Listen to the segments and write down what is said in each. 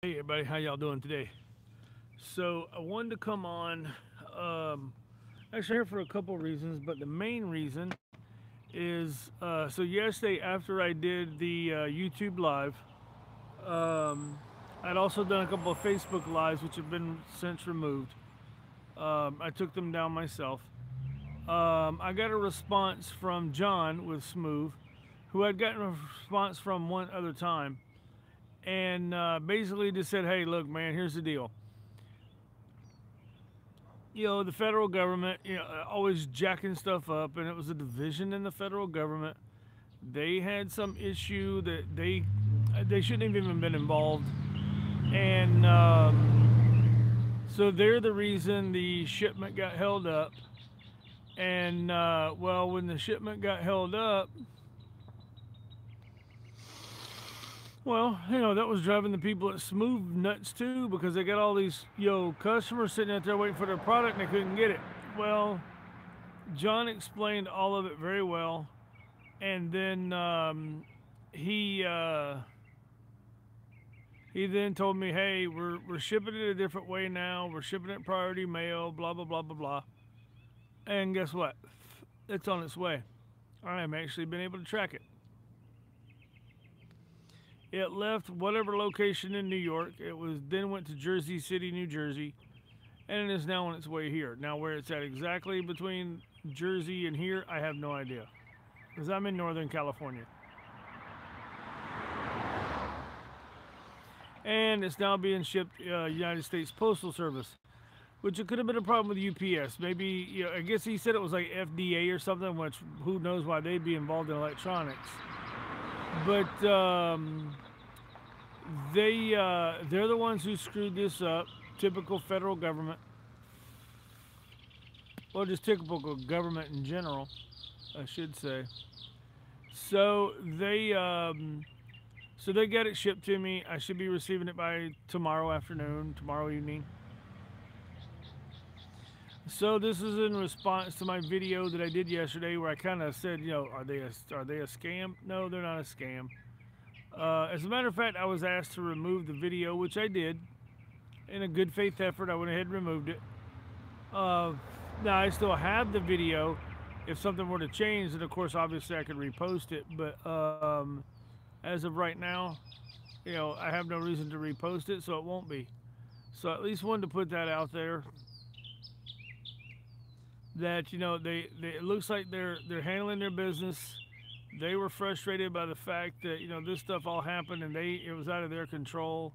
Hey everybody, how y'all doing today? So I wanted to come on. Um, Actually, here for a couple reasons, but the main reason is so yesterday after I did the YouTube live, um, I'd also done a couple of Facebook lives which have been since removed. I took them down myself. I got a response from John with SMOVE, who I'd gotten a response from one other time, and basically just said, "Hey, look, man, here's the deal. The federal government, always jacking stuff up, and it was a division in the federal government. They had some issue that they shouldn't have even been involved, and so they're the reason the shipment got held up. And well, when the shipment got held up, well, that was driving the people at Smooth nuts too because they got all these customers sitting out there waiting for their product and they couldn't get it. Well, John explained all of it very well, and then he he then told me, "Hey, we're shipping it a different way now. We're shipping it priority mail. Blah blah blah blah blah." And guess what? It's on its way. I'm actually been able to track it. It left whatever location in New York. It was then went to Jersey City, New Jersey, and it is now on its way here. Now, where it's at exactly between Jersey and here, I have no idea, because I'm in Northern California. And it's now being shipped United States Postal Service, which it could have been a problem with UPS. Maybe, I guess he said it was like FDA or something, which who knows why they'd be involved in electronics. But they're the ones who screwed this up. Typical federal government, or just typical government in general, I should say. So they got it shipped to me. I should be receiving it by tomorrow afternoon, tomorrow evening. So this is in response to my video that I did yesterday, where I kind of said, are they a scam? No, they're not a scam. As a matter of fact, I was asked to remove the video, which I did. In a good faith effort, I went ahead and removed it. Now I still have the video. If something were to change, then of course, obviously, I could repost it. But as of right now, I have no reason to repost it, so it won't be. So at least wanted to put that out there. That they it looks like they're handling their business. They were frustrated by the fact that this stuff all happened and it was out of their control.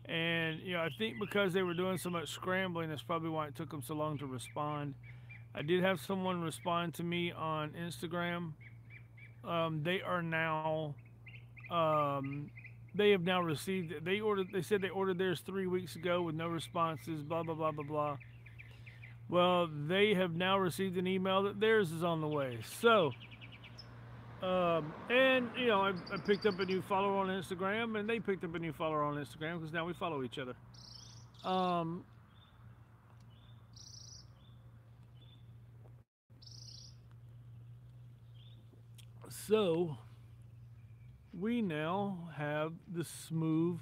And I think because they were doing so much scrambling, that's probably why it took them so long to respond. I did have someone respond to me on Instagram. They are now they have now received it. They said they ordered theirs 3 weeks ago with no responses, blah blah blah blah blah. Well, they have now received an email that theirs is on the way. So and I picked up a new follower on Instagram, and they picked up a new follower on Instagram, because now we follow each other. um so we now have the SMOVE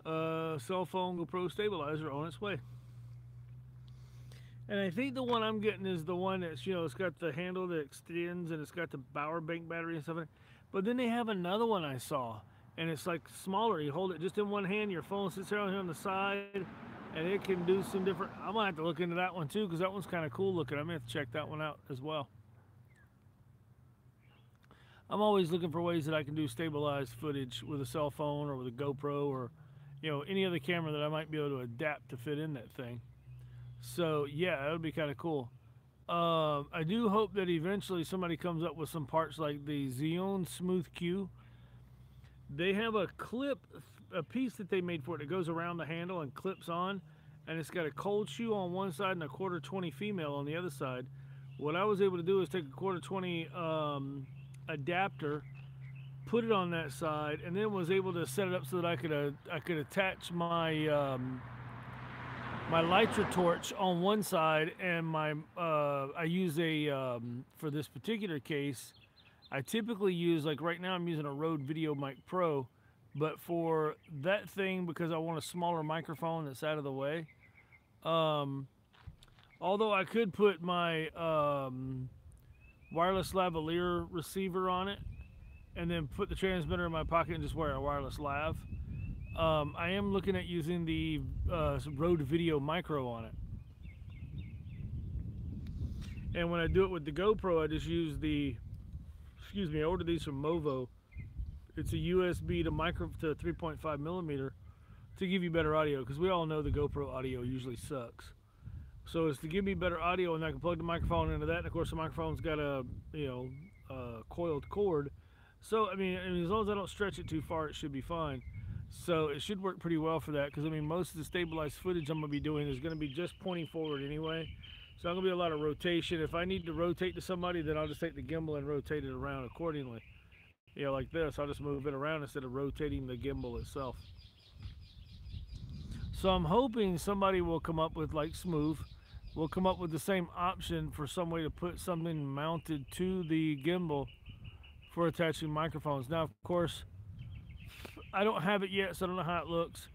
cell phone GoPro stabilizer on its way. And I think the one I'm getting is the one that's, it's got the handle that extends, and it's got the power bank battery and stuff in it. But then they have another one I saw, and it's like smaller. You hold it just in one hand, your phone sits here on the side, and it can do some different. I'm gonna have to look into that one too, because that one's kind of cool looking. I'm gonna have to check that one out as well. I'm always looking for ways that I can do stabilized footage with a cell phone or with a GoPro, or any other camera that I might be able to adapt to fit in that thing. So yeah, that would be kind of cool. I do hope that eventually somebody comes up with some parts like the Xeon Smooth Q. They have a clip, a piece that they made for it that goes around the handle and clips on, and it's got a cold shoe on one side and a 1/4 20 female on the other side. What I was able to do is take a 1/4 20 adapter, put it on that side, and then was able to set it up so that I could attach my my Lytra torch on one side, and my I use a for this particular case, I typically use, like right now I'm using a Rode Video Mic Pro, But for that thing, because I want a smaller microphone that's out of the way, um, although I could put my wireless lavalier receiver on it and then put the transmitter in my pocket and just wear a wireless lav, I am looking at using the Rode Video Micro on it. And when I do it with the GoPro, I just use the, excuse me, I ordered these from MOVE. It's a USB to micro to 3.5 millimeter to give you better audio, because we all know the GoPro audio usually sucks. So it's to give me better audio, and I can plug the microphone into that. And of course, the microphone's got a coiled cord. So I mean, as long as I don't stretch it too far, it should be fine. So it should work pretty well for that, because I mean, most of the stabilized footage I'm gonna be doing is gonna be just pointing forward anyway. So I'm gonna be a lot of rotation. If I need to rotate to somebody, then I'll just take the gimbal and rotate it around accordingly. You know, like this, I'll just move it around instead of rotating the gimbal itself. So I'm hoping somebody will come up with, like SMOVE, will come up with the same option for some way to put something mounted to the gimbal for attaching microphones. Now, of course, I don't have it yet, so I don't know how it looks.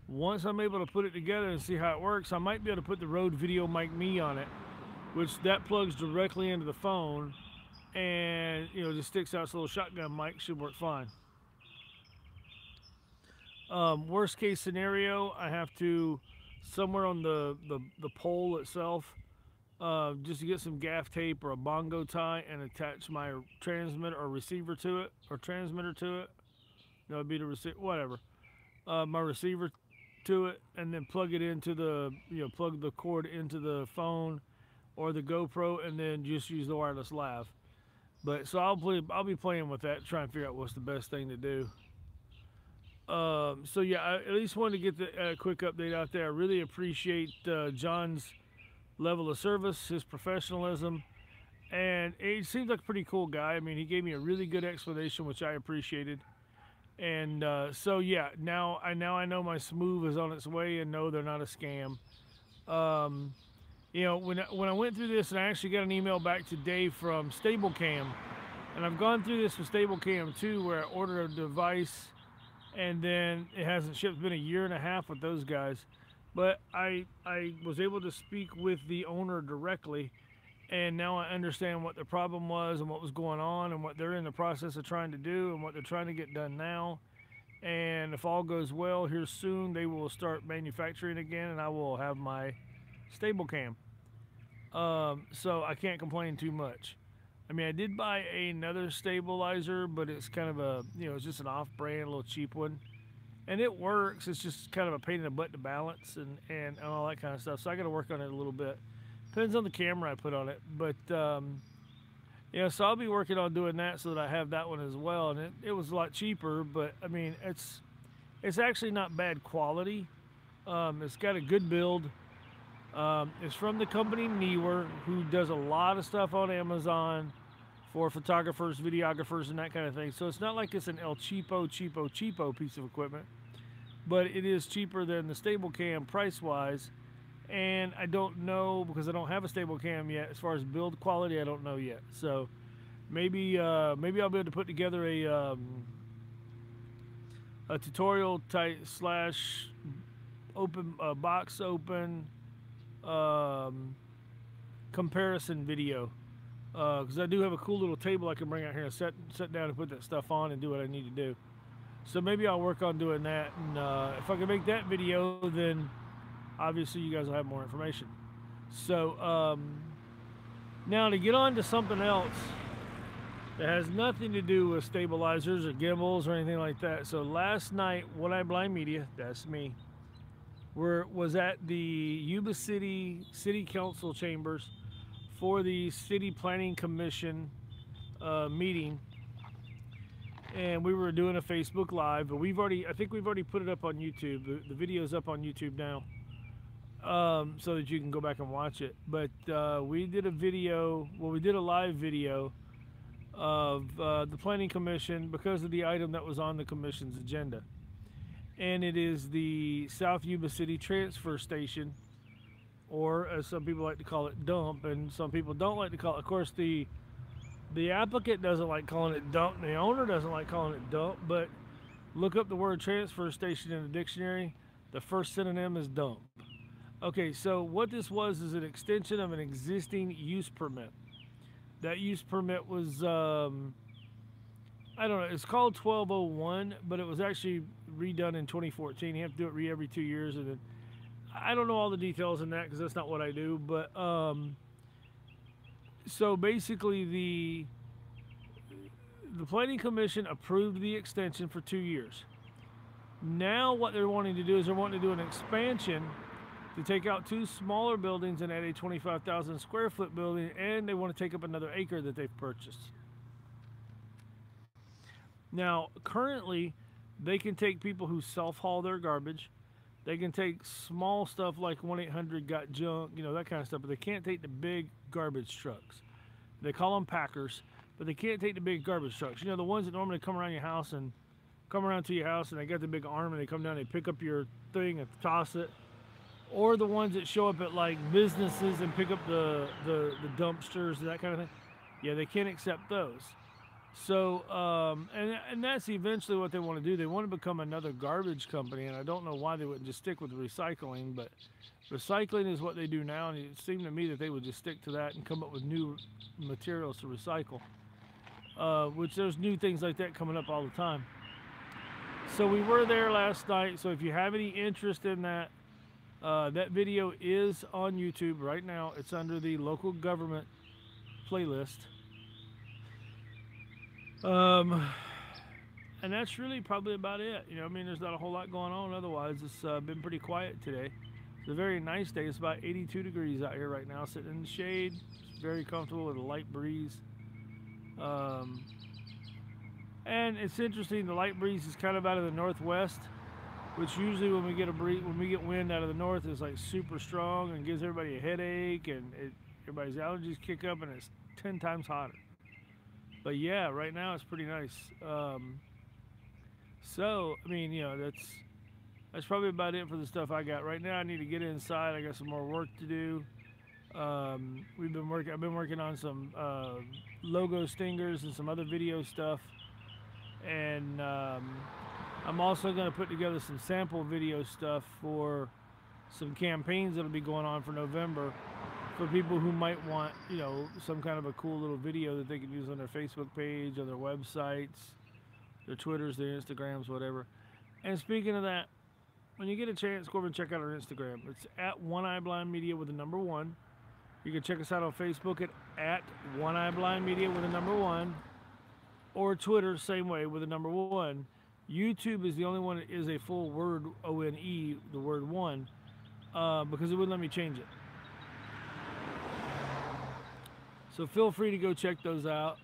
Once I'm able to put it together and see how it works, I might be able to put the Rode Video Mic Me on it, which that plugs directly into the phone, and you know, just sticks out. This little shotgun mic should work fine. Worst case scenario, I have to somewhere on the pole itself, just to get some gaff tape or a bongo tie and attach my transmitter or receiver to it, or transmitter to it. That would be the receiver, whatever. My receiver to it, and then plug it into the, you know, plug the cord into the phone or the GoPro, and then just use the wireless lav. But so I'll be playing with that, trying to figure out what's the best thing to do. So yeah, I at least wanted to get the quick update out there. I really appreciate John's level of service, his professionalism, and he seems like a pretty cool guy. I mean, he gave me a really good explanation, which I appreciated. And so yeah, now I know my SMOVE is on its way, and no, they're not a scam. You know, when I went through this, and I actually got an email back today from StableCam, and I've gone through this with StableCam too, where I ordered a device and then it hasn't shipped. It's been a year and a half with those guys, but I was able to speak with the owner directly, and now I understand what the problem was and what was going on and what they're in the process of trying to do and what they're trying to get done now. And if all goes well, here soon they will start manufacturing again, and I will have my StableCam. So I can't complain too much. I mean, I did buy another stabilizer, but it's kind of a, you know, it's just an off-brand, a little cheap one. And it works. It's just kind of a pain in the butt to balance and all that kind of stuff. So I got to work on it a little bit. Depends on the camera I put on it. But, yeah, so I'll be working on doing that so that I have that one as well. And it was a lot cheaper, but, I mean, it's actually not bad quality. It's got a good build. It's from the company Newer, who does a lot of stuff on Amazon for photographers, videographers, and that kind of thing. So it's not like it's an El Cheapo piece of equipment, but it is cheaper than the StableCam price-wise. And I don't know, because I don't have a StableCam yet. As far as build quality, I don't know yet. So maybe I'll be able to put together a tutorial type slash open box open comparison video, because I do have a cool little table I can bring out here and sit down and put that stuff on and do what I need to do. So maybe I'll work on doing that, and if I can make that video, then obviously you guys will have more information. So now to get on to something else that has nothing to do with stabilizers or gimbals or anything like that. So last night, One Eye Blind Media, that's me, was at the Yuba City Council chambers for the City Planning Commission meeting, and we were doing a Facebook Live. But I think we've already put it up on YouTube. The video's up on YouTube now, so that you can go back and watch it. But we did a live video of the Planning Commission because of the item that was on the commission's agenda. And it is the South Yuba City Transfer Station, or as some people like to call it, dump, and some people don't like to call it. Of course, the applicant doesn't like calling it dump, and the owner doesn't like calling it dump, but Look up the word transfer station in the dictionary. The first synonym is dump. Okay, so what this was is an extension of an existing use permit. That use permit was, I don't know, it's called 1201, but it was actually redone in 2014. You have to do it every 2 years, and then I don't know all the details in that because that's not what I do. But so basically, the Planning Commission approved the extension for 2 years. Now what they're wanting to do is they're wanting to do an expansion to take out 2 smaller buildings and add a 25,000 square foot building, and they want to take up another acre that they've purchased. Now, currently, they can take people who self-haul their garbage. They can take small stuff like 1-800-GOT-JUNK, you know, that kind of stuff, but they can't take the big garbage trucks. They call them packers, but they can't take the big garbage trucks. You know, the ones that normally come around your house and come around to your house and they got the big arm and they come down and they pick up your thing and toss it. Or the ones that show up at like businesses and pick up the dumpsters and that kind of thing. Yeah, they can't accept those. So, and that's eventually what they want to do. They want to become another garbage company, and I don't know why they wouldn't just stick with recycling, but recycling is what they do now, and it seemed to me that they would just stick to that and come up with new materials to recycle, which there's new things like that coming up all the time. So we were there last night, so if you have any interest in that, that video is on YouTube right now. It's under the local government playlist. And that's really probably about it. You know, I mean, there's not a whole lot going on. Otherwise, it's been pretty quiet today. It's a very nice day. It's about 82 degrees out here right now, sitting in the shade. It's very comfortable with a light breeze. And it's interesting. The light breeze is kind of out of the northwest, which usually when we get wind out of the north, is like super strong and gives everybody a headache, and everybody's allergies kick up, and it's 10 times hotter. But yeah, right now it's pretty nice. So, I mean, you know, that's probably about it for the stuff I got. Right now I need to get inside. I got some more work to do. I've been working on some logo stingers and some other video stuff. And I'm also going to put together some sample video stuff for some campaigns that'll be going on for November, for people who might want, you know, some kind of a cool little video that they can use on their Facebook page, or their websites, their Twitters, their Instagrams, whatever. And speaking of that, when you get a chance, go over and check out our Instagram. It's at One Eye Blind Media with the number 1. You can check us out on Facebook at One Eye Blind Media with the number 1, or Twitter, same way, with the number 1. YouTube is the only one that is a full word, O-N-E, the word 1, because it wouldn't let me change it. So feel free to go check those out.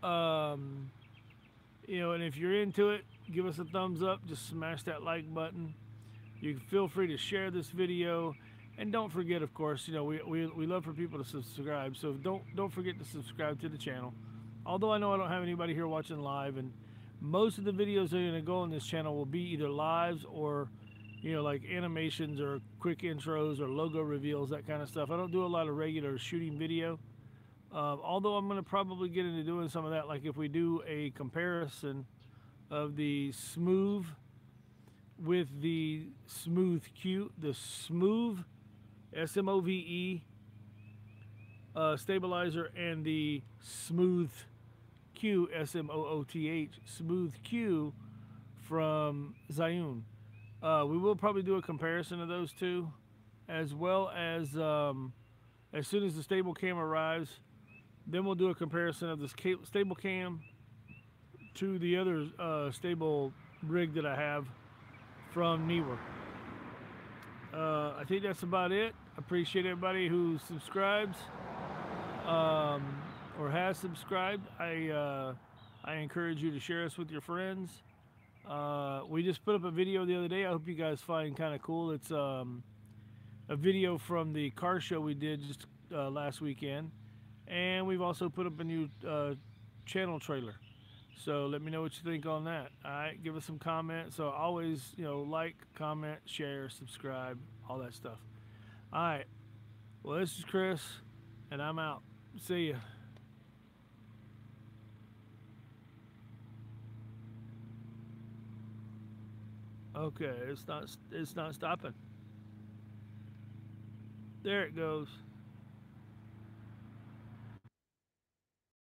You know, and if you're into it, give us a thumbs up. Just smash that like button. You can feel free to share this video, and don't forget, of course, you know, we love for people to subscribe. So don't forget to subscribe to the channel. Although I know I don't have anybody here watching live, and most of the videos that are going to go on this channel will be either lives or, you know, like animations or quick intros or logo reveals, that kind of stuff. I don't do a lot of regular shooting video. Although I'm going to probably get into doing some of that, like if we do a comparison of the SMOVE with the Smooth Q, the SMOVE, S-M-O-V-E stabilizer, and the Smooth Q, S-M-O-O-T-H, Smooth Q from Zhiyun. We will probably do a comparison of those two, as well as soon as the stable cam arrives, then we'll do a comparison of this stable cam to the other stable rig that I have from Newer. I think that's about it. Appreciate everybody who subscribes or has subscribed. I encourage you to share us with your friends. We just put up a video the other day. I hope you guys find kind of cool. It's a video from the car show we did just last weekend. And we've also put up a new channel trailer. So let me know what you think on that. All right, give us some comments. So always, you know, like, comment, share, subscribe, all that stuff. All right. Well, this is Chris, and I'm out. See ya. Okay, it's not stopping. There it goes.